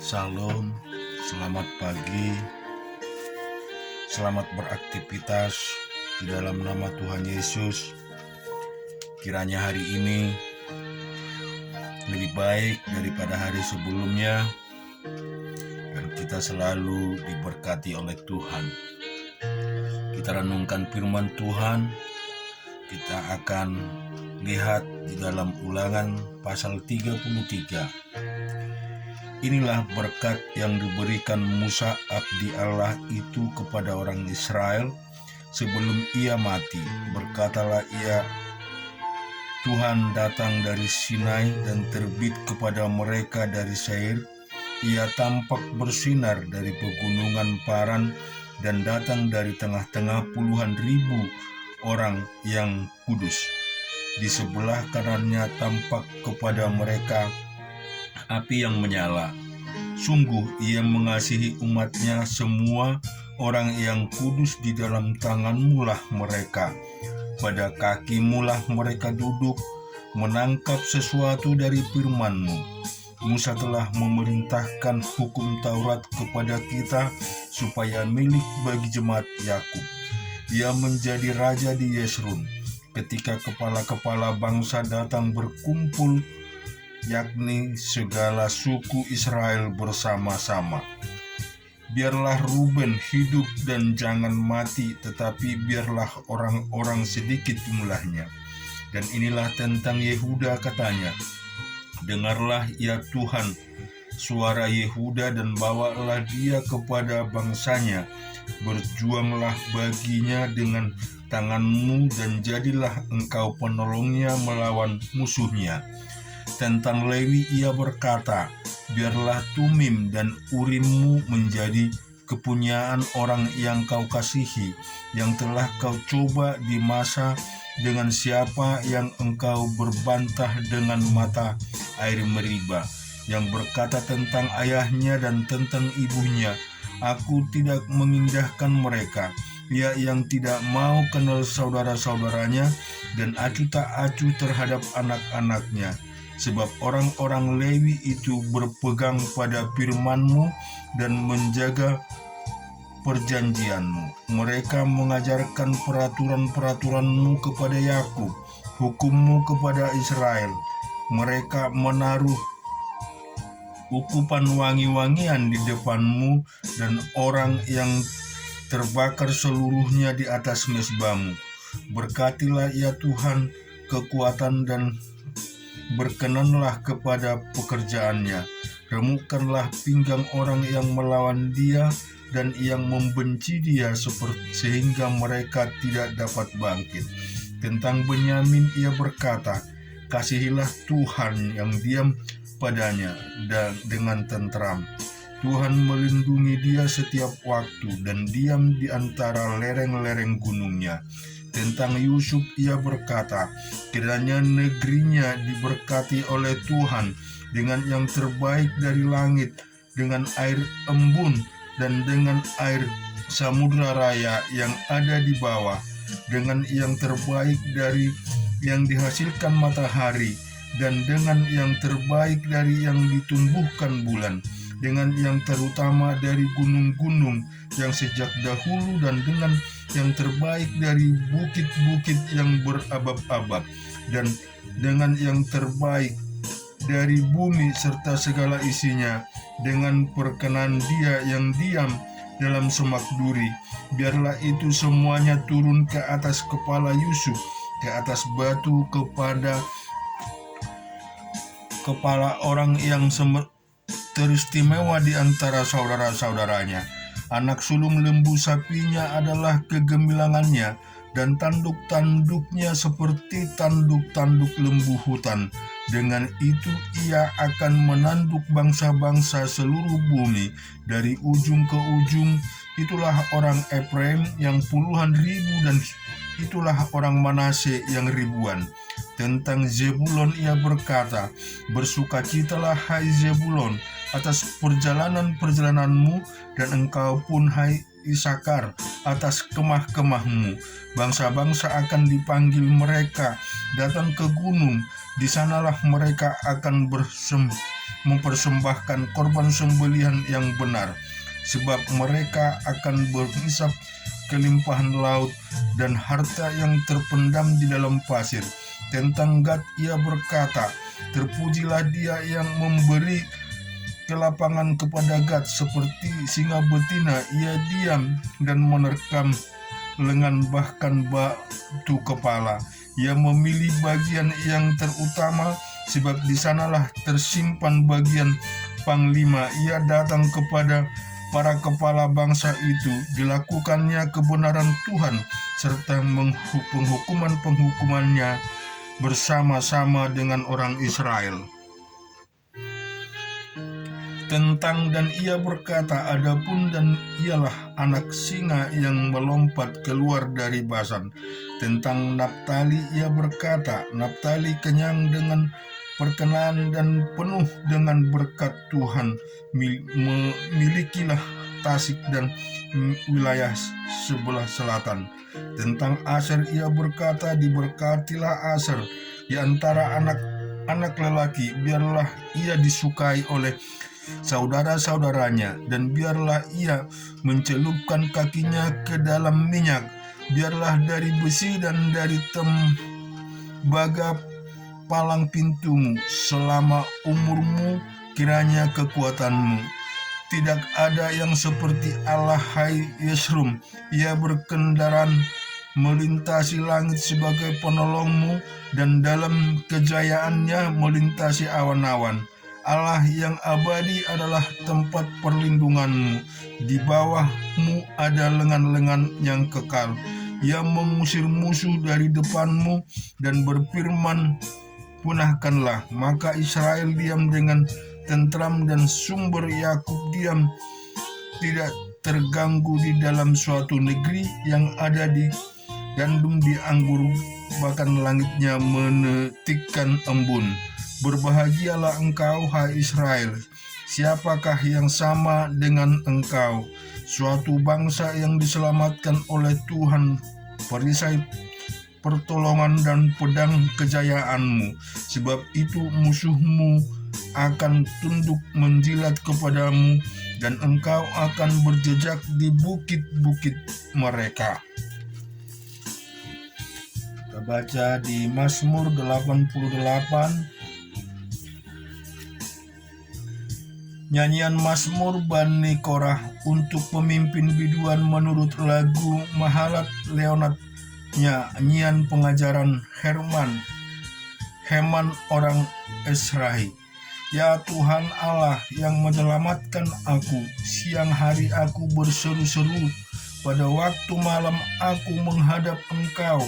Salam, selamat pagi, selamat beraktivitas di dalam nama Tuhan Yesus. Kiranya hari ini lebih baik daripada hari sebelumnya, dan kita selalu diberkati oleh Tuhan. Kita renungkan firman Tuhan, kita akan lihat di dalam Ulangan pasal 33. Inilah berkat yang diberikan Musa abdi Allah itu kepada orang Israel sebelum ia mati. Berkatalah ia, Tuhan datang dari Sinai dan terbit kepada mereka dari Seir. Ia tampak bersinar dari pegunungan Paran dan datang dari tengah-tengah puluhan ribu orang yang kudus. Di sebelah kanannya tampak kepada mereka api yang menyala. Sungguh ia mengasihi umatnya, semua orang yang kudus di dalam tanganmu lah mereka. Pada kakimu lah mereka duduk, menangkap sesuatu dari firman-Mu. Musa telah memerintahkan hukum Taurat kepada kita supaya milik bagi jemaat Yakub. Ia menjadi raja di Yesrun. Ketika kepala-kepala bangsa datang berkumpul, yakni segala suku Israel bersama-sama. Biarlah Ruben hidup dan jangan mati, tetapi biarlah orang-orang sedikit jumlahnya. Dan inilah tentang Yehuda katanya, dengarlah ya Tuhan suara Yehuda dan bawalah dia kepada bangsanya. Berjuanglah baginya dengan tanganmu dan jadilah engkau penolongnya melawan musuhnya. Tentang Lewi ia berkata, biarlah Tumim dan Urimmu menjadi kepunyaan orang yang kau kasihi, yang telah kau coba di masa dengan siapa yang engkau berbantah dengan mata air Meriba, yang berkata tentang ayahnya dan tentang ibunya, aku tidak mengindahkan mereka. Ia yang tidak mau kenal saudara-saudaranya dan acuh tak acuh terhadap anak-anaknya. Sebab orang-orang Lewi itu berpegang pada firman-Mu dan menjaga perjanjian-Mu. Mereka mengajarkan peraturan-peraturan-Mu kepada Yakub, hukum-Mu kepada Israel. Mereka menaruh ukupan wangi-wangian di depan-Mu dan orang yang terbakar seluruhnya di atas mezbah-Mu. Berkatilah ya Tuhan kekuatan dan berkenanlah kepada pekerjaannya. Remukkanlah pinggang orang yang melawan dia dan yang membenci dia sehingga mereka tidak dapat bangkit. Tentang Benyamin ia berkata, kasihilah Tuhan yang diam padanya dan dengan tentram. Tuhan melindungi dia setiap waktu dan diam di antara lereng-lereng gunungnya. Tentang Yusuf ia berkata, kiranya negerinya diberkati oleh Tuhan dengan yang terbaik dari langit, dengan air embun dan dengan air samudra raya yang ada di bawah, dengan yang terbaik dari yang dihasilkan matahari, dan dengan yang terbaik dari yang ditumbuhkan bulan, dengan yang terutama dari gunung-gunung yang sejak dahulu, dan dengan yang terbaik dari bukit-bukit yang berabab-abab, dan dengan yang terbaik dari bumi serta segala isinya, dengan perkenan dia yang diam dalam semak duri. Biarlah itu semuanya turun ke atas kepala Yusuf, ke atas batu kepada kepala orang yang teristimewa di antara saudara-saudaranya. Anak sulung lembu sapinya adalah kegemilangannya, dan tanduk-tanduknya seperti tanduk-tanduk lembu hutan. Dengan itu ia akan menanduk bangsa-bangsa seluruh bumi dari ujung ke ujung. Itulah orang Efraim yang puluhan ribu, dan itulah orang Manase yang ribuan. Tentang Zebulon ia berkata, bersukacitalah hai Zebulon atas perjalanan-perjalananmu, dan engkau pun hai Isakar atas kemah-kemahmu. Bangsa-bangsa akan dipanggil mereka datang ke gunung, di sanalah mereka akan mempersembahkan korban sembelihan yang benar, sebab mereka akan menghisap kelimpahan laut dan harta yang terpendam di dalam pasir. Tentang Gad ia berkata, terpujilah dia yang memberi kelapangan kepada Gad, seperti singa betina ia diam dan menerkam lengan bahkan batu kepala. Ia memilih bagian yang terutama, sebab di sanalah tersimpan bagian panglima. Ia datang kepada para kepala bangsa itu, dilakukannya kebenaran Tuhan serta penghukuman-penghukumannya bersama-sama dengan orang Israel. Tentang Dan ia berkata, adapun Dan ialah anak singa yang melompat keluar dari Basan. Tentang Naptali ia berkata, Naptali kenyang dengan perkenan dan penuh dengan berkat Tuhan. Milikilah Tasik dan wilayah sebelah selatan. Tentang Aser ia berkata, diberkatilah Aser di antara anak-anak lelaki, biarlah ia disukai oleh saudara-saudaranya, dan biarlah ia mencelupkan kakinya ke dalam minyak. Biarlah dari besi dan dari tembaga palang pintumu selama umurmu, kiranya kekuatanmu. Tidak ada yang seperti Allah, hai Yeshurun. Ia berkendaraan melintasi langit sebagai penolongmu, dan dalam kejayaannya melintasi awan-awan. Allah yang abadi adalah tempat perlindunganmu. Di bawahmu ada lengan-lengan yang kekal. Ia mengusir musuh dari depanmu dan berfirman, punahkanlah. Maka Israel diam dengan tentram dan sumber Yakub diam, tidak terganggu di dalam suatu negeri yang ada di gandum di anggur, bahkan langitnya menetikkan embun. Berbahagialah engkau, hai Israel. Siapakah yang sama dengan engkau? Suatu bangsa yang diselamatkan oleh Tuhan, perisai pertolongan dan pedang kejayaanmu. Sebab itu musuhmu akan tunduk menjilat kepadamu, dan engkau akan berjejak di bukit-bukit mereka. Kita baca di Mazmur 88. Nyanyian Mazmur Bani Korah untuk pemimpin biduan menurut lagu Mahalat Leonat. Nyanyian pengajaran Heman orang Esrahi. Ya Tuhan Allah yang menyelamatkan aku, siang hari aku berseru-seru, pada waktu malam aku menghadap Engkau.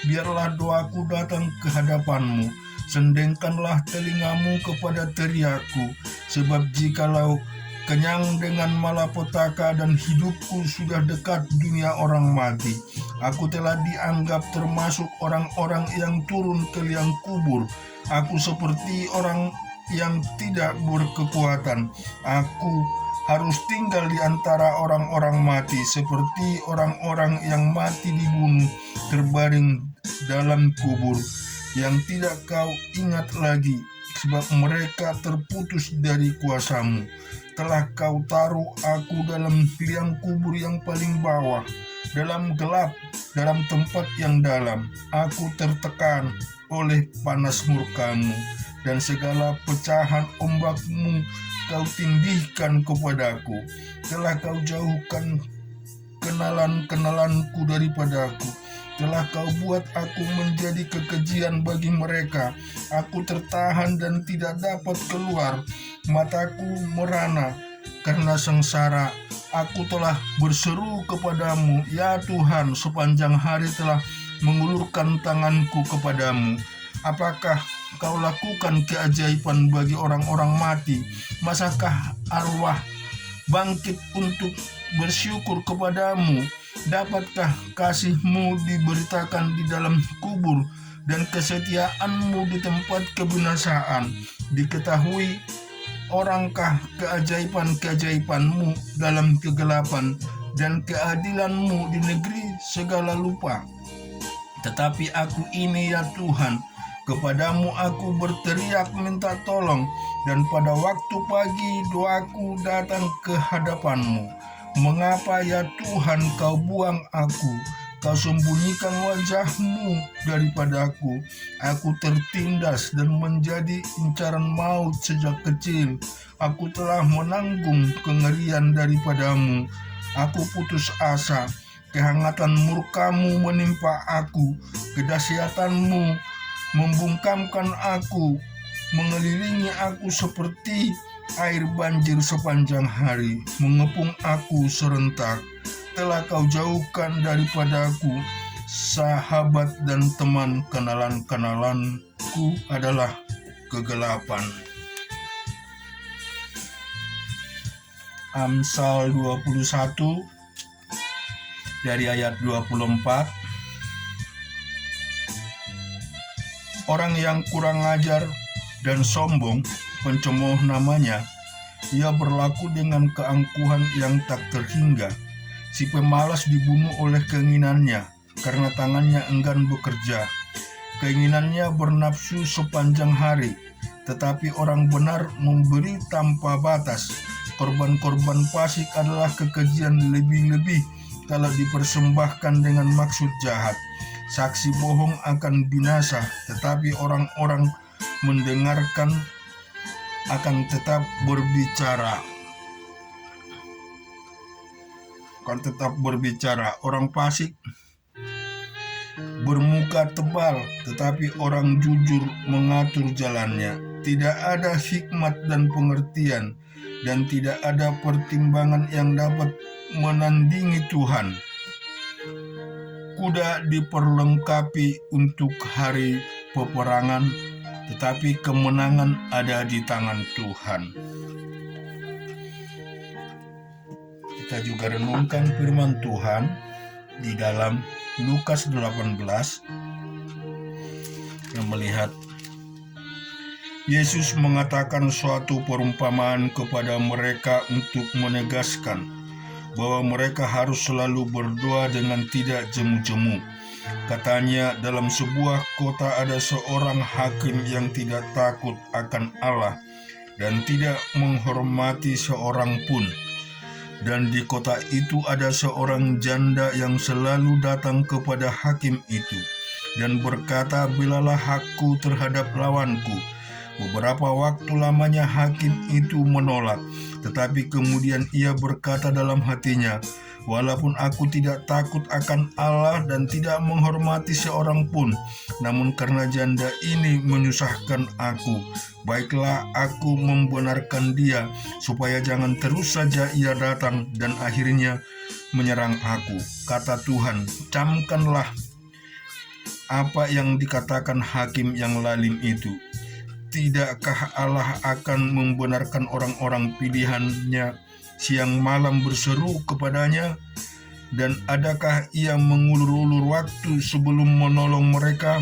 Biarlah doaku datang ke hadapan-Mu. Sendengkanlah telingamu kepada teriakku, sebab jikalau kenyang dengan malapetaka dan hidupku sudah dekat dunia orang mati, aku telah dianggap termasuk orang-orang yang turun ke liang kubur. Aku seperti orang yang tidak berkekuatan. Aku harus tinggal di antara orang-orang mati, seperti orang-orang yang mati dibunuh, terbaring dalam kubur, yang tidak kau ingat lagi, sebab mereka terputus dari kuasa-Mu. Telah kau taruh aku dalam liang kubur yang paling bawah, dalam gelap, dalam tempat yang dalam. Aku tertekan oleh panas murka-Mu, dan segala pecahan ombak-Mu kau tindihkan kepadaku. Telah kau jauhkan kenalan-kenalanku daripadaku. Telah kau buat aku menjadi kekejian bagi mereka. Aku tertahan dan tidak dapat keluar. Mataku merana karena sengsara. Aku telah berseru kepadamu, ya Tuhan, sepanjang hari telah mengulurkan tanganku kepadamu. Apakah kau lakukan keajaiban bagi orang-orang mati? Masakah arwah bangkit untuk bersyukur kepadamu? Dapatkah kasih-Mu diberitakan di dalam kubur, dan kesetiaan-Mu di tempat kebinasaan? Diketahui orangkah keajaiban-keajaiban-Mu dalam kegelapan, dan keadilan-Mu di negeri segala lupa? Tetapi aku ini, ya Tuhan, Kepadamu aku berteriak minta tolong, dan pada waktu pagi doaku datang ke hadapanmu. Mengapa ya Tuhan kau buang aku? Kau sembunyikan wajahmu daripadaku. Aku tertindas dan menjadi incaran maut sejak kecil. Aku telah menanggung kengerian daripadamu. Aku putus asa. Kehangatan murkamu menimpa aku. Kedahsyatanmu membungkamkan aku, mengelilingi aku seperti air banjir sepanjang hari, mengepung aku serentak. Telah kau jauhkan daripadaku sahabat dan teman, kenalan-kenalanku adalah kegelapan. Amsal 21 dari ayat 24. Orang yang kurang ajar dan sombong, pencemooh namanya, ia berlaku dengan keangkuhan yang tak terhingga. Si pemalas dibunuh oleh keinginannya, karena tangannya enggan bekerja. Keinginannya bernafsu sepanjang hari, tetapi orang benar memberi tanpa batas. Korban-korban fasik adalah kekejian lebih-lebih kalau dipersembahkan dengan maksud jahat. Saksi bohong akan binasa, tetapi orang-orang mendengarkan akan tetap berbicara. Orang fasik bermuka tebal, tetapi orang jujur mengatur jalannya. Tidak ada hikmat dan pengertian, dan tidak ada pertimbangan yang dapat menandingi Tuhan. Kuda diperlengkapi untuk hari peperangan, tetapi kemenangan ada di tangan Tuhan. Kita juga renungkan firman Tuhan di dalam Lukas 18 yang melihat Yesus mengatakan suatu perumpamaan kepada mereka untuk menegaskan bahwa mereka harus selalu berdoa dengan tidak jemu-jemu. Katanya, dalam sebuah kota ada seorang hakim yang tidak takut akan Allah dan tidak menghormati seorang pun. Dan di kota itu ada seorang janda yang selalu datang kepada hakim itu dan berkata, "Belalah hakku terhadap lawanku." Beberapa waktu lamanya hakim itu menolak, tetapi kemudian ia berkata dalam hatinya, "Walaupun aku tidak takut akan Allah dan tidak menghormati seorang pun, namun karena janda ini menyusahkan aku, baiklah aku membenarkan dia, supaya jangan terus saja ia datang dan akhirnya menyerang aku." Kata Tuhan, "Camkanlah apa yang dikatakan hakim yang lalim itu. Tidakkah Allah akan membenarkan orang-orang pilihannya siang malam berseru kepadanya? Dan adakah ia mengulur-ulur waktu sebelum menolong mereka?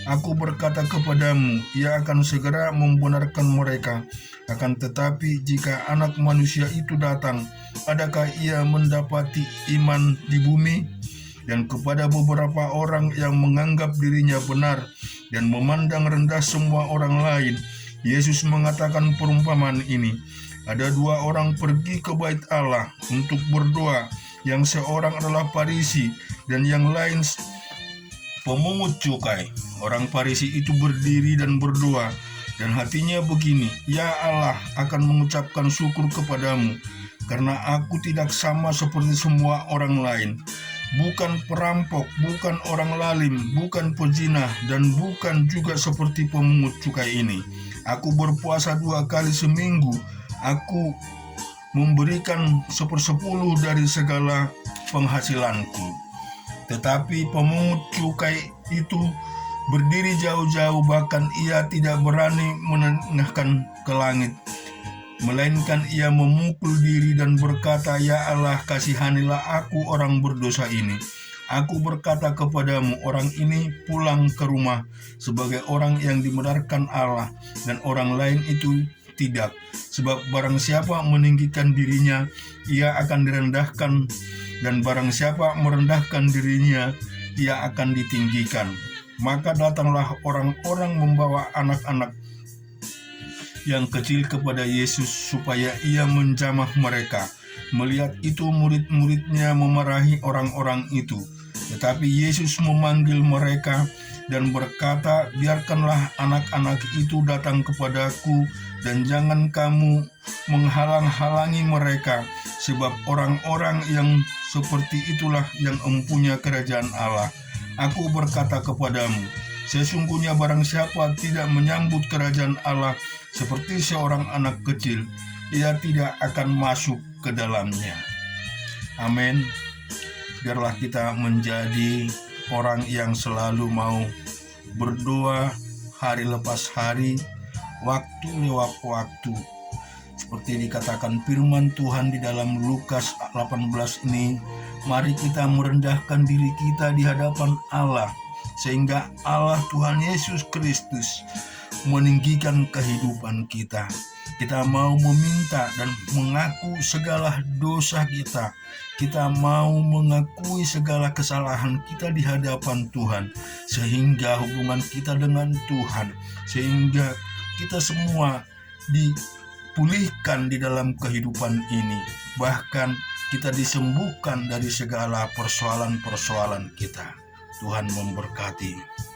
Aku berkata kepadamu, ia akan segera membenarkan mereka. Akan tetapi jika Anak Manusia itu datang, adakah ia mendapati iman di bumi?" Dan kepada beberapa orang yang menganggap dirinya benar dan memandang rendah semua orang lain, Yesus mengatakan perumpamaan ini. Ada dua orang pergi ke bait Allah untuk berdoa, yang seorang adalah Farisi dan yang lain pemungut cukai. Orang Farisi itu berdiri dan berdoa, dan hatinya begini, "Ya Allah, akan mengucapkan syukur kepadamu, karena aku tidak sama seperti semua orang lain. Bukan perampok, bukan orang lalim, bukan pezina, dan bukan juga seperti pemungut cukai ini. Aku berpuasa 2 kali seminggu. Aku memberikan 1/10 dari segala penghasilanku." Tetapi pemungut cukai itu berdiri jauh-jauh, bahkan ia tidak berani menengadkan ke langit, melainkan ia memukul diri dan berkata, "Ya Allah, kasihanilah aku orang berdosa ini." Aku berkata kepadamu, orang ini pulang ke rumah sebagai orang yang dibenarkan Allah, dan orang lain itu tidak. Sebab barang siapa meninggikan dirinya, ia akan direndahkan, dan barang siapa merendahkan dirinya, ia akan ditinggikan. Maka datanglah orang-orang membawa anak-anak yang kecil kepada Yesus supaya ia menjamah mereka. Melihat itu murid-muridnya memarahi orang-orang itu. Tetapi Yesus memanggil mereka dan berkata, biarkanlah anak-anak itu datang kepadaku dan jangan kamu menghalang-halangi mereka, sebab orang-orang yang seperti itulah yang mempunyai kerajaan Allah. Aku berkata kepadamu, sesungguhnya barang siapa tidak menyambut kerajaan Allah seperti seorang anak kecil, ia tidak akan masuk ke dalamnya. Amin. Biarlah kita menjadi orang yang selalu mau berdoa hari lepas hari, waktu lewat waktu. Seperti dikatakan firman Tuhan di dalam Lukas 18 ini, mari kita merendahkan diri kita di hadapan Allah, sehingga Allah Tuhan Yesus Kristus meninggikan kehidupan kita. Kita mau meminta dan mengaku segala dosa kita. Kita mau mengakui segala kesalahan kita di hadapan Tuhan, sehingga hubungan kita dengan Tuhan, sehingga kita semua dipulihkan di dalam kehidupan ini. Bahkan kita disembuhkan dari segala persoalan-persoalan kita. Tuhan memberkati.